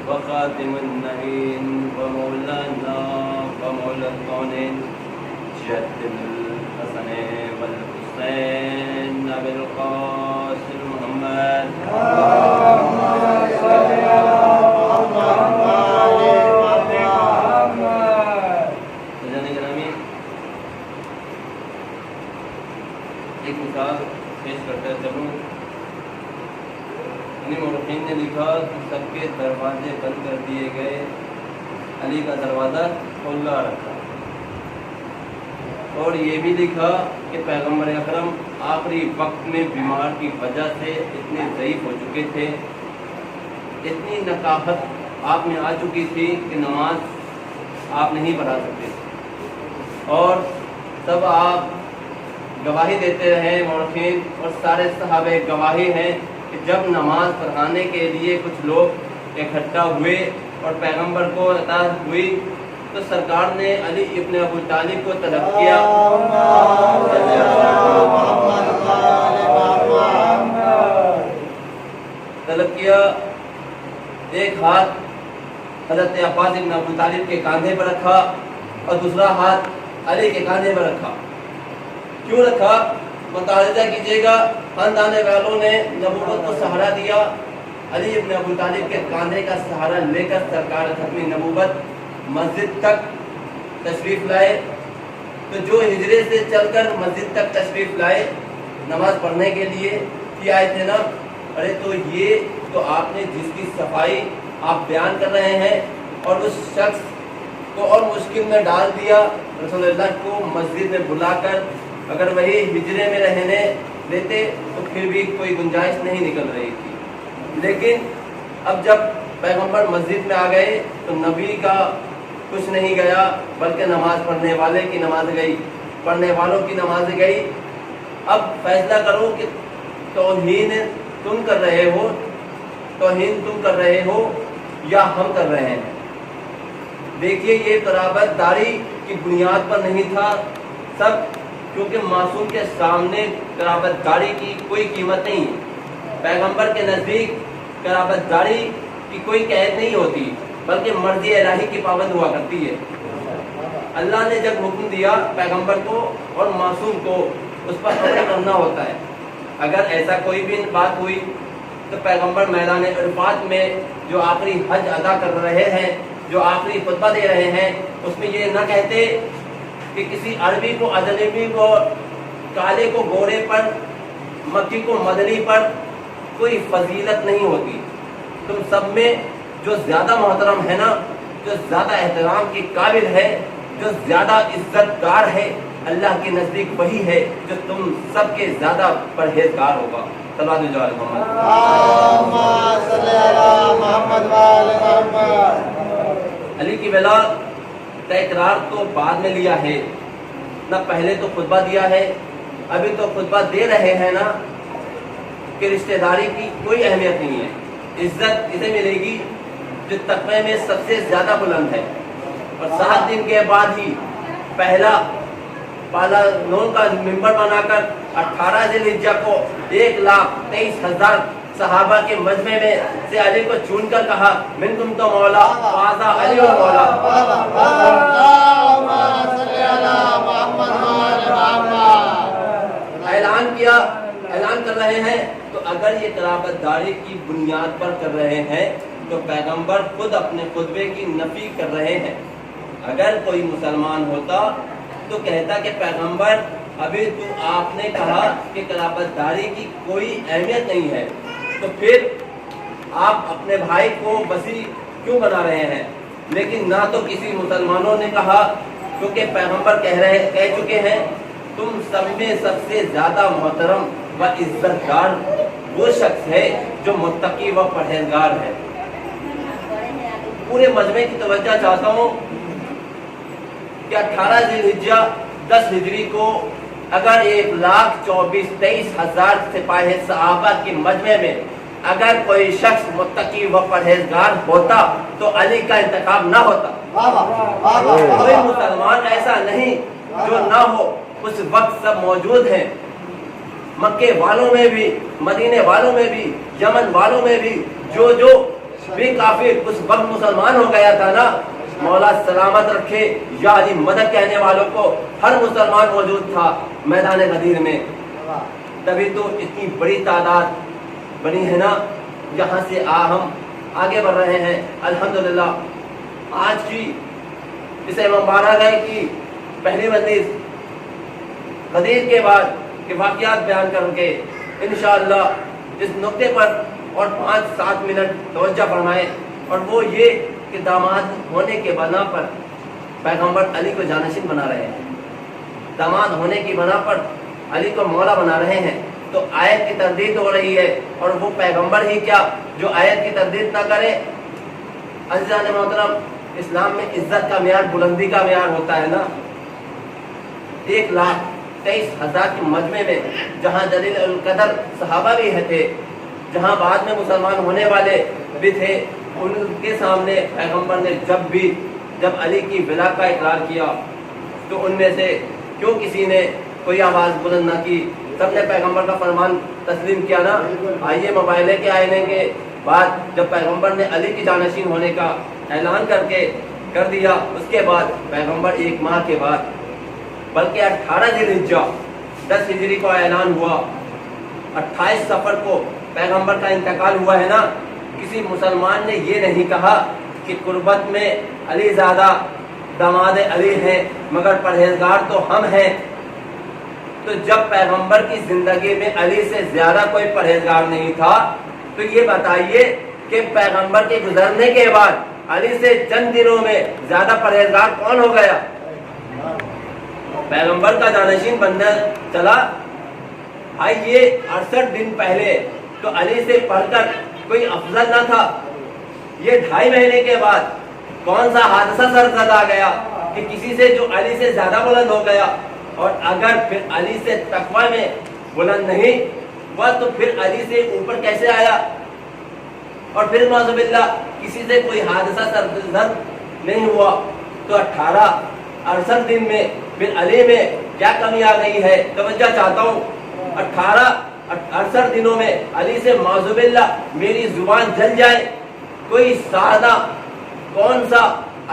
وخاتم النبيين ومولانا ومولى الكونين جد الحسن والحسين أبي القاسم محمد ایک مثال پیش کرتے چلوں. مورخین نے لکھا کہ سب کے دروازے بند کر دیے گئے، علی کا دروازہ کھلا رکھا. اور یہ بھی لکھا کہ پیغمبر اکرم آخری وقت میں بیمار کی وجہ سے اتنے ضعیف ہو چکے تھے، اتنی نکاحت آپ میں آ چکی تھی کہ نماز آپ نہیں پڑھا سکتے. اور تب آپ گواہی دیتے رہے مورخین، اور سارے صحابہ گواہی ہیں کہ جب نماز پڑھانے کے لیے کچھ لوگ اکٹھا ہوئے اور پیغمبر کو اطاعت ہوئی تو سرکار نے علی ابن ابو طالب کو طلب کیا. ایک ہاتھ حضرت عباس ابن ابو طالب کے کاندھے پر رکھا اور دوسرا ہاتھ علی کے کاندھے پر رکھا. کیوں رکھا؟ مطالعہ کیجیے گا. خاندان والوں نے نبوت کو سہارا دیا. علی ابن ابو طالب کے کاندھے کا سہارا لے کر سرکار ختم نبوت مسجد تک تشریف لائے. تو جو ہجرے سے چل کر مسجد تک تشریف لائے نماز پڑھنے کے لیے یہ آئے تھے نا. ارے تو یہ تو آپ نے جس کی صفائی آپ بیان کر رہے ہیں اور اس شخص کو اور مشکل میں ڈال دیا. رسول اللہ کو مسجد میں بلا کر اگر وہی ہجرے میں رہنے دیتے تو پھر بھی کوئی گنجائش نہیں نکل رہی تھی. لیکن اب جب پیغمبر مسجد میں آ گئے تو نبی کا کچھ نہیں گیا بلکہ نماز پڑھنے والے کی نماز گئی، پڑھنے والوں کی نماز گئی. اب فیصلہ کرو کہ توہین تم کر رہے ہو یا ہم کر رہے ہیں. دیکھیے یہ قرابت داری کی بنیاد پر نہیں تھا سب، کیونکہ معصوم کے سامنے قرابت داری کی کوئی قیمت نہیں. پیغمبر کے نزدیک قرابت داری کی کوئی قید نہیں ہوتی بلکہ مرضی الہی کی پابند ہوا کرتی ہے. اللہ نے جب حکم دیا پیغمبر کو اور معصوم کو اس پر عمل کرنا ہوتا ہے. اگر ایسا کوئی بھی بات ہوئی تو پیغمبر میدان عرفات میں جو آخری حج ادا کر رہے ہیں، جو آخری خطبہ دے رہے ہیں، اس میں یہ نہ کہتے کہ کسی عربی کو اجنبی کو، کالے کو گورے پر، مکی کو مدنی پر کوئی فضیلت نہیں ہوتی. تم سب میں جو زیادہ محترم ہے نا، جو زیادہ احترام کی قابل ہے، جو زیادہ عزت دار ہے، اللہ کے نزدیک وہی ہے جو تم سب کے زیادہ پرہیزگار ہوگا. علی کی ولایت کا اقرار تو بعد میں لیا ہے نہ، پہلے تو خطبہ دیا ہے. ابھی تو خطبہ دے رہے ہیں نا کہ رشتہ داری کی کوئی اہمیت نہیں ہے. عزت اسے ملے گی جو تقوی میں سب سے زیادہ بلند ہے. اور 7 دن کے بعد ہی پہلا نون کا ممبر بنا کر 18 ذی الحجہ کو 1,23,000 صحابہ کے مجمع میں سے علی کو چن کر کہا من تم تو مولا فازا علی و مولا. اعلان کر رہے ہیں. تو اگر یہ قرابت داری کی بنیاد پر کر رہے ہیں تو پیغمبر خود اپنے خطبے کی نفی کر رہے ہیں. اگر کوئی مسلمان ہوتا تو کہتا کہ پیغمبر ابھی تو آپ نے کہا کہ خلافت داری کی کوئی اہمیت نہیں ہے، تو پھر آپ اپنے بھائی کو وسیع کیوں بنا رہے ہیں؟ لیکن نہ تو کسی مسلمانوں نے کہا، کیونکہ پیغمبر کہہ چکے ہیں تم سب میں سب سے زیادہ محترم و عزت دار وہ شخص ہے جو متقی و پرہیزگار ہے۔ پورے مجمع کی توجہ چاہتا ہوں کہ 18 ذی الحجہ 10 ہجری کو اگر 1,24,23,000 سپاہی صحابہ کے مجمع میں اگر کوئی شخص متقی و پرہیزگار ہوتا تو علی کا انتخاب نہ ہوتا۔ کوئی مسلمان ایسا نہیں جو نہ ہو، اس وقت سب موجود ہیں، مکے والوں میں بھی، مدینے والوں میں بھی، یمن والوں میں بھی، جو بھی کافر اس وقت مسلمان ہو گیا تھا نا، مولا سلامت رکھے یا علی مدد کہنے والوں کو ہر مسلمان موجود تھا میدان غدیر میں۔ تبھی تو اتنی بڑی تعداد بنی ہے نا، جہاں سے ہم آگے بڑھ رہے ہیں الحمدللہ۔ آج کی اس مبارک ہے کی پہلی مجلس غدیر کے بعد کے واقعات بیان کر کے انشاءاللہ اس نقطے پر اور 5-7 منٹ توجہ فرمائیں، اور وہ یہ کہ داماد ہونے کے بنا پر پیغمبر علی کو جانشین بنا رہے ہیں، داماد ہونے کی بنا پر علی کو مولا بنا رہے ہیں، تو آیت کی تردید ہو رہی ہے، اور وہ پیغمبر ہی کیا جو آیت کی تردید نہ کرے۔ عزیزان محترم، اسلام میں عزت کا معیار بلندی کا معیار ہوتا ہے نا۔ 1,23,000 کے مجمع میں جہاں جلیل القدر صحابہ بھی تھے، جہاں بعد میں مسلمان ہونے والے بھی تھے، ان کے سامنے پیغمبر نے جب علی کی ولا کا اقرار کیا تو ان میں سے کیوں کسی نے کوئی آواز بلند نہ کی؟ سب نے پیغمبر کا فرمان تسلیم کیا نا۔ آئیے موبائلے کے آنے کے بعد جب پیغمبر نے علی کی جانشین ہونے کا اعلان کر دیا، اس کے بعد پیغمبر 1 ماہ کے بعد، بلکہ 18 ذی الحجہ 10 ہجری کو اعلان ہوا، 28 صفر کو پیغمبر کا انتقال ہوا ہے نا۔ کسی مسلمان نے یہ نہیں کہا کہ قربت میں علی زادہ داماد علی ہیں مگر پرہیزگار تو ہم ہیں۔ تو جب پیغمبر کی زندگی میں علی سے زیادہ کوئی پرہیزگار نہیں تھا، تو یہ بتائیے کہ پیغمبر کے گزرنے کے بعد علی سے چند دنوں میں زیادہ پرہیزگار کون ہو گیا؟ پیغمبر کا جانشین بننا چلا۔ آئیے 68 دن پہلے تو علی سے پڑھ کر کوئی افضل نہ تھا۔ یہ 2.5 مہینے کے بعد کون سا حادثہ سرزد آ گیا کہ کسی سے جو علی سے زیادہ بلند ہو گیا؟ اور اگر پھر علی سے تقوی میں بلند نہیں ہوا تو پھر علی سے اوپر کیسے آیا؟ اور پھر معاذ باللہ کسی سے کوئی حادثہ سرزد نہیں ہوا تو 68 دن میں پھر علی میں کیا کمی آ گئی ہے؟ توجہ چاہتا ہوں۔ 68 دنوں میں علی سے معاذ باللہ میری زبان جل جائے، کوئی سادہ کون سا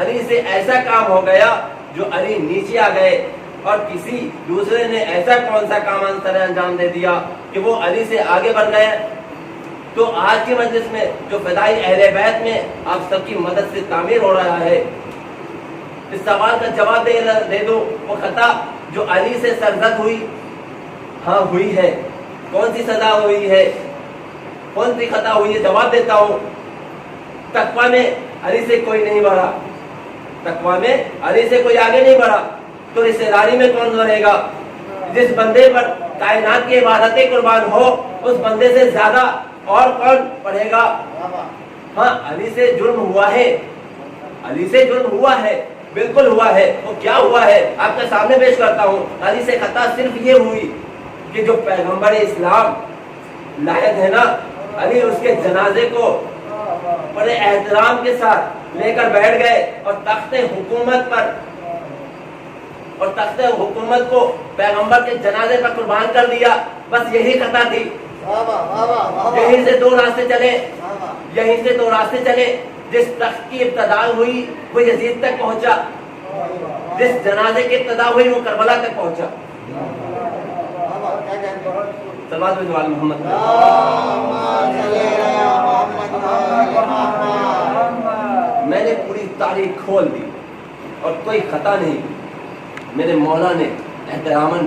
علی سے ایسا کام ہو گیا جو علی نیچے آ گئے، اور کسی دوسرے نے ایسا کون سا کام انجام دے دیا کہ وہ علی سے آگے بڑھ گئے؟ تو آج کی مجلس میں جو فدائی اہل بیت میں آپ سب کی مدد سے تعمیر ہو رہا ہے، اس سوال کا جواب دے دو، وہ خطا جو علی سے سرزد ہوئی، ہاں ہوئی ہے، کون سی سزا ہوئی ہے، کون سی خطا ہوئی ہے؟ جواب دیتا ہوں، تقوی میں علی سے کوئی نہیں بڑھا، تقوی میں علی سے کوئی آگے نہیں بڑھا، تو رشتہ داری میں کون بڑھے گا؟ جس بندے پر کائنات کی عبادتیں قربان ہو اس بندے سے زیادہ اور کون پڑھے گا؟ ہاں علی سے جرم ہوا ہے، علی سے جرم ہوا ہے، بالکل ہوا ہے۔ وہ کیا ہوا ہے آپ کے سامنے پیش کرتا ہوں۔ علی سے خطا صرف یہ ہوئی کہ جو پیغمبر اسلام لائق ہے نا، علی اس کے جنازے کو بڑے احترام کے ساتھ لے کر بیٹھ گئے اور تخت حکومت کو پیغمبر کے جنازے پر قربان کر دیا۔ بس یہی خطا تھی۔ یہیں سے دو راستے چلے، جس تخت کی ابتدا ہوئی وہ یزید تک پہنچا، جس جنازے کی ابتدا ہوئی وہ کربلا تک پہنچا۔ صلوات و محمد۔ میں نے پوری تاریخ کھول دی اور کوئی خطا نہیں۔ میرے مولا نے احتراماً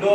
2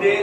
3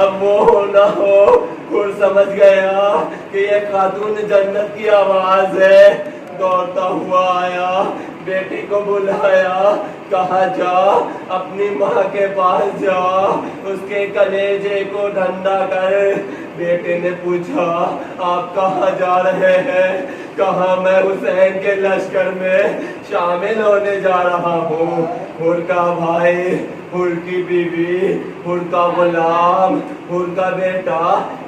اب وہ ہو نہ ہو اور سمجھ گیا کہ یہ خاتون جنت کی آواز ہے، دوڑتا ہوا آیا، بیٹی کو بلایا، کہا جا اپنی ماں کے پاس جا، اس کے کلیجے کو ٹھنڈا کر۔ بیٹے نے پوچھا آپ کہاں جا رہے ہیں؟ کہا میں حسین کے لشکر میں شامل ہونے جا رہا ہوں۔ حور کا بھائی، حور کی بیوی، حور کا غلام، حور کا بیٹا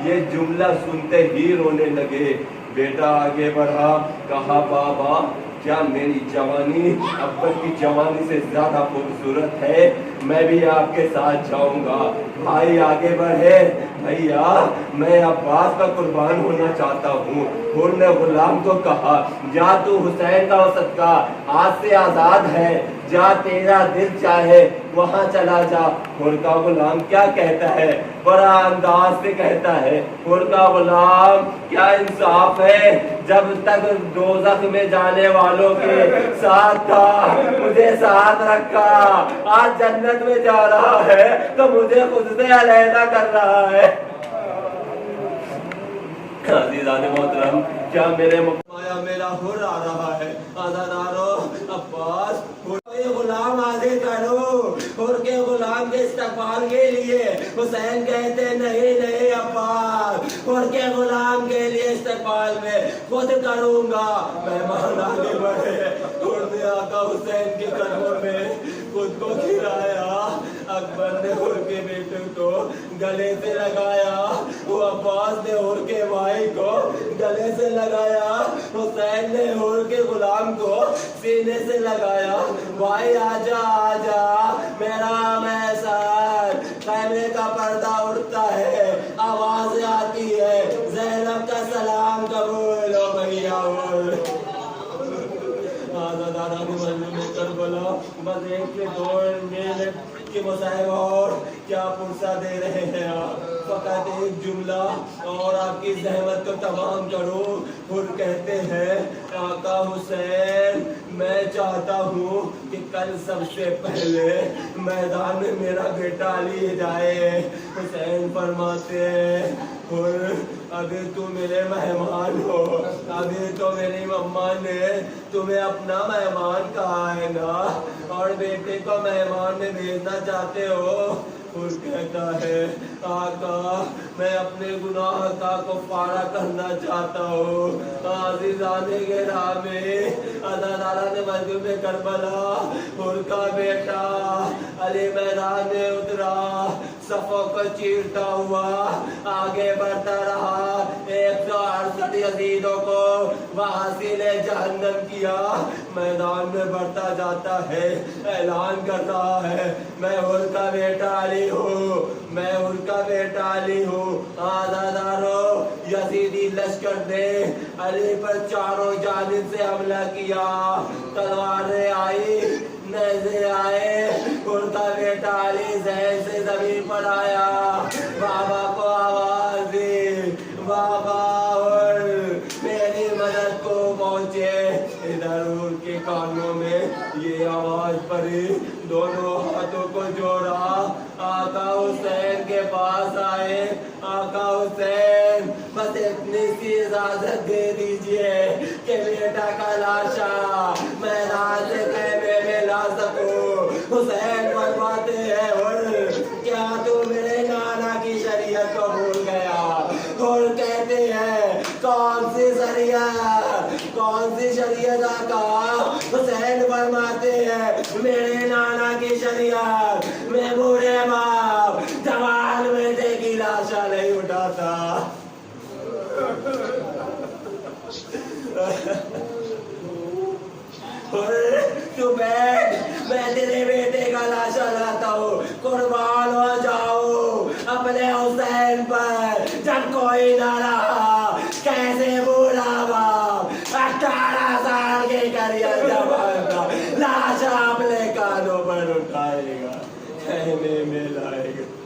یہ جملہ سنتے ہی رونے لگے۔ بیٹا آگے بڑھا، کہا بابا کیا میری جوانی ابا کی جوانی سے زیادہ خوبصورت ہے؟ میں بھی آپ کے ساتھ جاؤں گا۔ بھائی آگے بڑھے، بھیا میں عباس کا قربان ہونا چاہتا ہوں۔ حور نے غلام کو کہا جا تو حسین کا صدقہ آج سے آزاد ہے، جا تیرا دل چاہے وہاں چلا جا۔ حور کا غلام کیا کہتا ہے، بڑا انداز سے کہتا ہے، حور کا غلام کیا انصاف ہے، جب تک دوزخ میں جانے والوں کے ساتھ تھا مجھے ساتھ رکھا، آج جنت میں جا رہا ہے تو مجھے خود سے علیحدہ کر رہا ہے۔ عزیزان محترم، کیا میرے مایا میرا حر آ رہا ہے؟ آزادارو عباس غلام حاضر کرو، حر کے غلام کے استقبال کے لیے۔ حسین کہتے نہیں نہیں عباس، حر کے غلام کے لیے استقبال میں خود کروں گا۔ مہمان آگے بڑھے، حر نے آقا حسین کے قدموں میں خود کو گرایا۔ اکبر نے حر کے بیٹے کو گلے سے لگایا، وہ عباس نے حر کے بھائی کو گلے سے لگایا، حسین نے حر کے غلام کو سینے سے لگایا۔ بھائی آجا آجا میرا محسن، خیمے کا پردہ اٹھتا ہے، آوازیں آتی ہے، زینب کا سلام قبول ہو بھیا۔ آزاداران مظلوم کربلا بس ایک کے دو منٹ کے مسائل اور کیا پرسہ دے رہے ہیں آپ؟ فقط ایک جملہ اور آپ کی زحمت کو تمام کرو۔ حر کہتے ہیں آقا حسین میں چاہتا ہوں کہ کل سب سے پہلے میدان میں میرا بیٹا علی جائے۔ حسین فرماتے ہیں حر ابھی تو میرے مہمان ہو، ابھی تو میری مما نے تمہیں اپنا مہمان کہا ہے نا، اور بیٹے کو مہمان میں بھیجنا چاہتے ہو۔ حر کہتا ہے آقا میں اپنے گناہ کا کفارہ کرنا چاہتا ہوں۔ عزیزان گرامی، عزاداران مظلوم کربلا، حر کا بیٹا علی میدان میں اترا، صفوں کو چیرتا ہوا آگے بڑھتا رہا، 168 یزیدوں کو وحاصل جہنم کیا، میدان میں بڑھتا جاتا ہے، اعلان کر رہا ہے میں حر کا بیٹا علی ہوں، میں حر کا بیٹا علی ہوں۔ آزادارو یزیدی لشکر نے علی پر چاروں جانب سے حملہ کیا، تلواریں آئی، نیزے آئے، حر کا بیٹا علی زہر سے زمین پر آیا، بابا کو آواز دی بابا حر میری مدد کو پہنچے۔ ادھر حر کے کانوں میں یہ آواز پڑی، دونوں ہاتھوں کو جوڑا، آقا حسین کے پاس آئے، آقا حسین بس اتنی سی اجازت دے دیجئے کہ بیٹا کا لاشا میں رات خیمے میں لا سکوں۔ حسین فرماتے ہیں حر کیا تو میرے نانا کی شریعت کو بھول گیا؟ حر کہتے ہیں کون سی شریعت، کون سی شریعت آقا؟ حسین فرماتے ہیں میرے نانا کی شریعت میں بوڑھے باپ جوان بیٹے کی لاشا نہیں اٹھاتا۔ تو بیٹھ، میں تیرے بیٹے کا لاشا لاتا ہوں، قربان ہو جاؤ اپنے حسین پر۔ جب کوئی نہ رہا کیسے بوڑھا باپ 18 سال کے قریب جوان کا لاشا اپنے کانوں پر اٹھائے گا، خیمے میں لائے گا۔